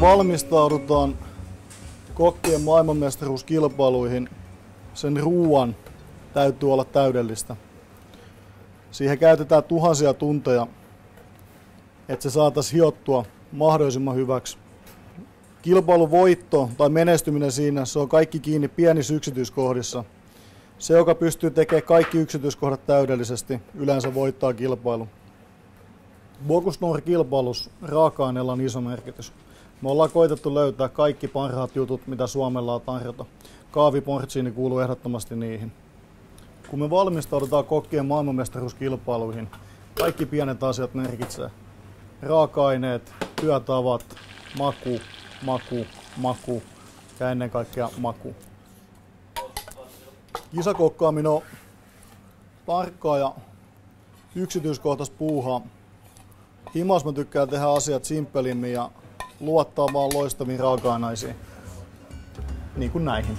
valmistaudutaan kokkien maailmanmestaruuskilpailuihin, sen ruuan täytyy olla täydellistä. Siihen käytetään tuhansia tunteja, että se saataisiin hiottua mahdollisimman hyväksi. Kilpailun voitto tai menestyminen siinä, se on kaikki kiinni pienissä yksityiskohdissa. Se, joka pystyy tekemään kaikki yksityiskohdat täydellisesti, yleensä voittaa kilpailu. Bokusnor-kilpailussa raaka-aineella on iso merkitys. Me ollaan koitettu löytää kaikki parhaat jutut, mitä Suomella on tarjota. Kaaviportsiini kuuluu ehdottomasti niihin. Kun me valmistaudutaan kokkien maailmanmestaruuskilpailuihin, kaikki pienet asiat merkitsee. Raaka-aineet, työtavat, maku ja ennen kaikkea maku. Kisakokkaaminen on tarkkaa ja yksityiskohtaista puuhaa. Himas mä tykkään tehdä asiat simppelimmin ja luottaa vaan loistaviin raaka-aineisiin. Niin kuin näihin.